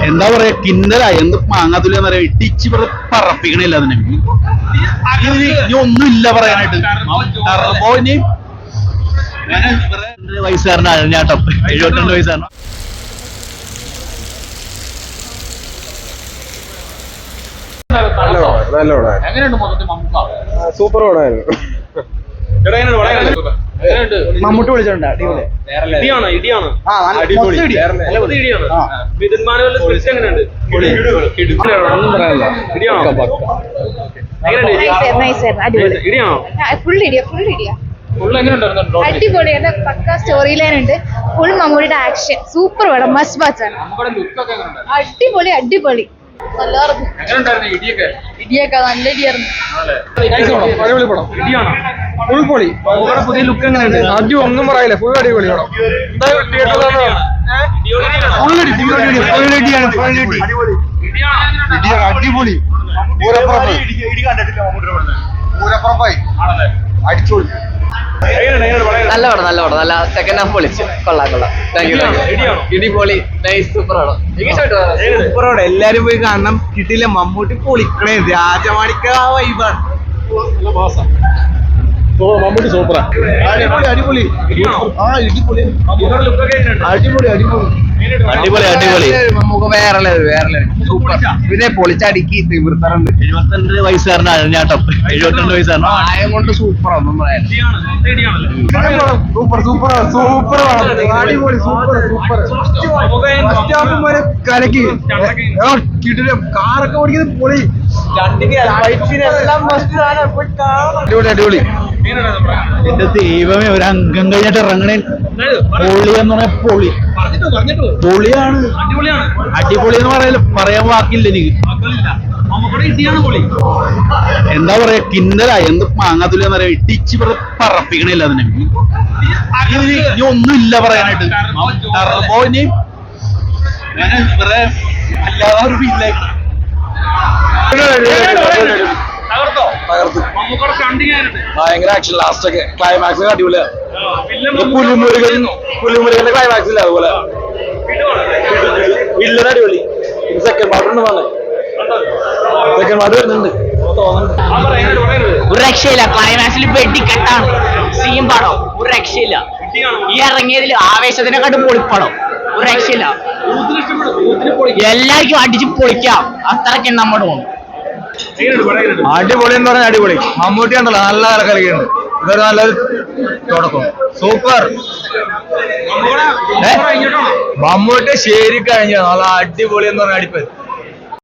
എന്താ പറയാ കിന്നല എന്ത് മാങ്ങാത്തുല്ലെന്ന് പറയാ ഇടിച്ച് പറപ്പിക്കണില്ല അതിനെ. ഇനി ഒന്നുമില്ല പറയാനായിട്ട്. ടർബോന് വയസ്സുകാരനാണ് അഴിഞ്ഞാട്ടം, 72 വയസ്സാണ്. സൂപ്പർ പടമായിരുന്നു. മമ്മൂട്ടി വിളിച്ചിട്ടുണ്ട്. അടിപൊളി. അടിപൊളിയാണ്. പക്ക സ്റ്റോറി ലൈൻ ഉണ്ട്. ഫുൾ മമ്മൂടിയുടെ ആക്ഷൻ. സൂപ്പർ പടം. മസ്റ്റ് വാച്ച് ആണ്. അടിപൊളി അടിപൊളി. ഇടിയൊക്കെ നല്ല ഇടിയായിരുന്നു. അടിപൊളി പടം. ഫുൾ പൊളി. പുതിയ ലുക്ക് എങ്ങനെയുണ്ട്? ആദ്യം ഒന്നും പറയില്ല. ഫുൾ അടിപൊളി പടം. അടിപൊളി. അടിച്ചോളി. നല്ല പടം, നല്ല പടം. നല്ല സെക്കൻഡ് ഹാഫ് പൊളിച്ച്. കൊള്ളാം. ഇടിപൊളി. നൈസ്. സൂപ്പർ പടം. സൂപ്പർ പടം. എല്ലാരും പോയി കാണണം. കിട്ടിയില്ല. മമ്മൂട്ടി പൊളിക്കണേ. രാജമാണിക്ക വൈബാണ്. മമ്മൂട്ടി സൂപ്പറാ. അടിപൊളി അടിപൊളി. നമുക്ക് വേറെ സൂപ്പർ. പിന്നെ പൊളിച്ചടുക്കി തീവ്രത്തറുണ്ട്. 72 വയസ്സുകാരനാണ് അഴിഞ്ഞാട്ടം, 72 വയസ്സാണ്. പ്രായം കൊണ്ട് സൂപ്പർ ഒന്നും പറയാൻ. സൂപ്പർ സൂപ്പർ സൂപ്പർ അടിപൊളി. Super super. കലക്കി കിട്ടില്ല. കാറൊക്കെ ഓടിക്കുന്നത് പൊളി. അടിപൊളി അടിപൊളി. എന്റെ ദൈവമേ, ഒരു അംഗം കഴിഞ്ഞിട്ട് ഇറങ്ങണേ. പൊളി എന്ന് പറഞ്ഞ പൊളി. പൊളിയാണ്. അടിപൊളി എന്ന് പറയാൻ വാക്കില്ല എനിക്ക്. എന്താ പറയാ കിന്നല എന്ത് മാങ്ങാത്തുല്ലെന്ന് പറയാ ഇടിച്ച് പറപ്പിക്കണില്ല അതിനെ. ഇനി ഒന്നുമില്ല പറയാനായിട്ട്. ടർബോന് അല്ലാതെ ഒരു ഫീലായി. ഭയങ്കര ആക്ഷൻ. ലാസ്റ്റ് ഒക്കെ ക്ലൈമാക്സ് അടിപൊളിയാ. പുലിമുരുകന്റെ ക്ലൈമാക്സ് ഇല്ല അതുപോലെ. വില്ലൻ അടിപൊളി. സെക്കൻഡ് പാർട്ട് ഉണ്ട്. സെക്കൻഡ് പാർട്ട് വരുന്നുണ്ട്. ഒരു രക്ഷയില്ല. ക്ലൈമാക്സിൽ വെടിക്കെട്ടാണ്. സീൻ പടം. ഒരു രക്ഷയില്ല. ഈ ഇറങ്ങിയതിൽ ആവേശത്തിനെക്കാട്ടും പൊളിപ്പടം. ഒരു രക്ഷയില്ല. എല്ലാവർക്കും അടിച്ച് പൊളിക്കാം. അത്രയ്ക്കും നമ്മുടെ പോകും. അടിപൊളി എന്ന് പറഞ്ഞാൽ അടിപൊളി. മമ്മൂട്ടി ഉണ്ടല്ലോ നല്ല കളിക്കുന്നുണ്ട്. ഇതൊരു നല്ലൊരു തുടക്കം. സൂപ്പർ. മമ്മൂട്ടി ശരി കഴിഞ്ഞ നല്ല അടിപൊളി എന്ന് പറഞ്ഞാൽ അടിപൊളി.